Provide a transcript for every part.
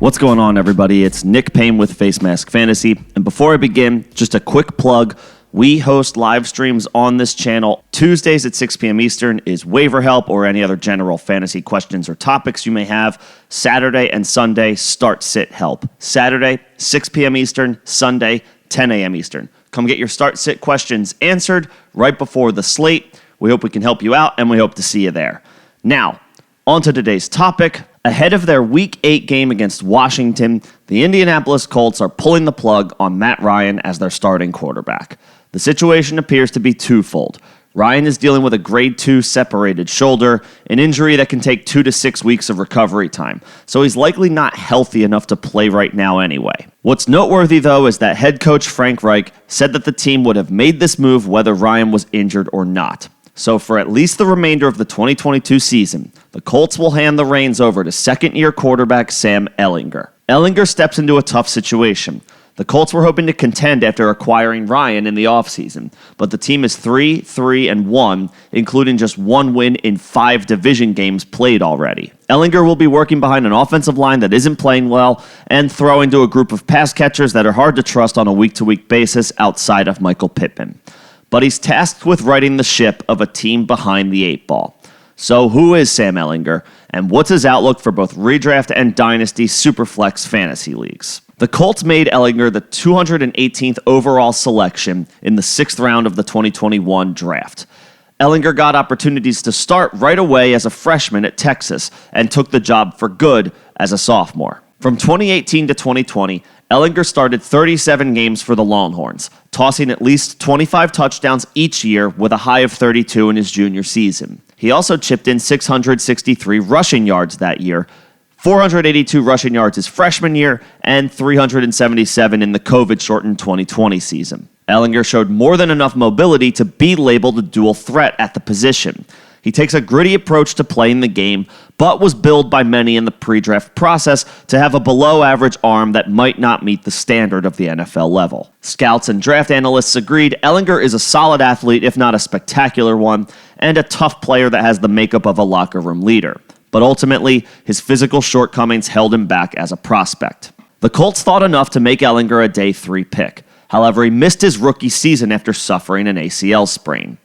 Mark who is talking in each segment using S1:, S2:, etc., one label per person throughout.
S1: What's going on, everybody? It's Nick Payne with Facemask Fantasy. And before I begin, just a quick plug. We host live streams on this channel. Tuesdays at 6 p.m. Eastern is waiver help or any other general fantasy questions or topics you may have. Saturday and Sunday, start-sit help. Saturday, 6 p.m. Eastern. Sunday, 10 a.m. Eastern. Come get your start-sit questions answered right before the slate. We hope we can help you out, and we hope to see you there. Now, on to today's topic. Ahead of their Week 8 game against Washington, the Indianapolis Colts are pulling the plug on Matt Ryan as their starting quarterback. The situation appears to be twofold. Ryan is dealing with a grade 2 separated shoulder, an injury that can take 2 to 6 weeks of recovery time, so he's likely not healthy enough to play right now anyway. What's noteworthy, though, is that head coach Frank Reich said that the team would have made this move whether Ryan was injured or not. So for at least the remainder of the 2022 season, the Colts will hand the reins over to second-year quarterback Sam Ehlinger. Ehlinger steps into a tough situation. The Colts were hoping to contend after acquiring Ryan in the offseason, but the team is 3-3-1, including just one win in 5 division games played already. Ehlinger will be working behind an offensive line that isn't playing well and throwing to a group of pass catchers that are hard to trust on a week-to-week basis outside of Michael Pittman. But he's tasked with righting the ship of a team behind the 8 ball. So who is Sam Ehlinger, and what's his outlook for both redraft and dynasty superflex fantasy leagues? The Colts made Ehlinger the 218th overall selection in the 6th round of the 2021 draft. Ehlinger got opportunities to start right away as a freshman at Texas and took the job for good as a sophomore. From 2018 to 2020, Ehlinger started 37 games for the Longhorns, tossing at least 25 touchdowns each year with a high of 32 in his junior season. He also chipped in 663 rushing yards that year, 482 rushing yards his freshman year, and 377 in the COVID-shortened 2020 season. Ehlinger showed more than enough mobility to be labeled a dual threat at the position. He takes a gritty approach to playing the game, but was billed by many in the pre-draft process to have a below-average arm that might not meet the standard of the NFL level. Scouts and draft analysts agreed Ehlinger is a solid athlete, if not a spectacular one, and a tough player that has the makeup of a locker room leader. But ultimately, his physical shortcomings held him back as a prospect. The Colts thought enough to make Ehlinger a day 3 pick. However, he missed his rookie season after suffering an ACL sprain.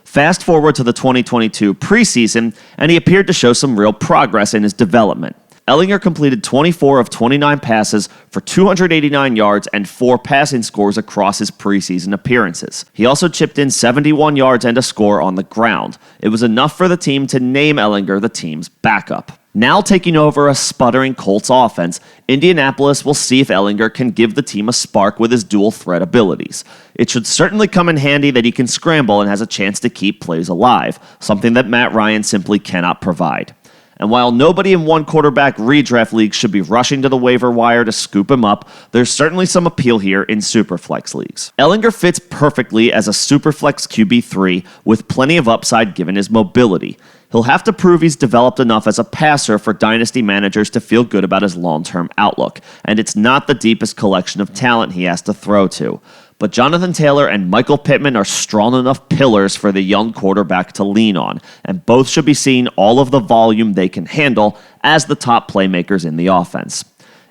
S1: Fast forward to the 2022 preseason, and he appeared to show some real progress in his development. Ehlinger completed 24 of 29 passes for 289 yards and 4 passing scores across his preseason appearances. He also chipped in 71 yards and a score on the ground. It was enough for the team to name Ehlinger the team's backup. Now taking over a sputtering Colts offense, Indianapolis will see if Ehlinger can give the team a spark with his dual threat abilities. It should certainly come in handy that he can scramble and has a chance to keep plays alive, something that Matt Ryan simply cannot provide. And while nobody in one quarterback redraft leagues should be rushing to the waiver wire to scoop him up, there's certainly some appeal here in superflex leagues. Ehlinger fits perfectly as a superflex QB3 with plenty of upside given his mobility. He'll have to prove he's developed enough as a passer for dynasty managers to feel good about his long-term outlook, and it's not the deepest collection of talent he has to throw to. But Jonathan Taylor and Michael Pittman are strong enough pillars for the young quarterback to lean on, and both should be seeing all of the volume they can handle as the top playmakers in the offense.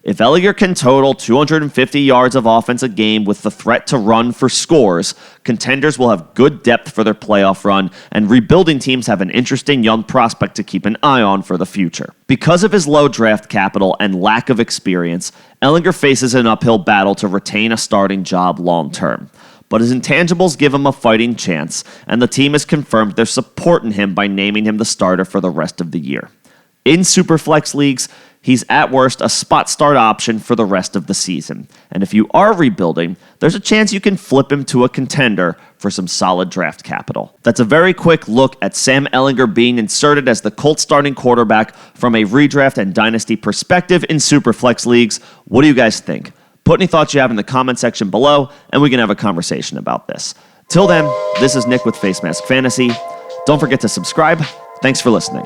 S1: If Ehlinger can total 250 yards of offense a game with the threat to run for scores, contenders will have good depth for their playoff run, and rebuilding teams have an interesting young prospect to keep an eye on for the future. Because of his low draft capital and lack of experience, Ehlinger faces an uphill battle to retain a starting job long-term. But his intangibles give him a fighting chance, and the team has confirmed they're supporting him by naming him the starter for the rest of the year. In Superflex leagues, he's at worst a spot start option for the rest of the season. And if you are rebuilding, there's a chance you can flip him to a contender for some solid draft capital. That's a very quick look at Sam Ehlinger being inserted as the Colts starting quarterback from a redraft and dynasty perspective in Superflex leagues. What do you guys think? Put any thoughts you have in the comment section below, and we can have a conversation about this. Till then, this is Nick with Facemask Fantasy. Don't forget to subscribe. Thanks for listening.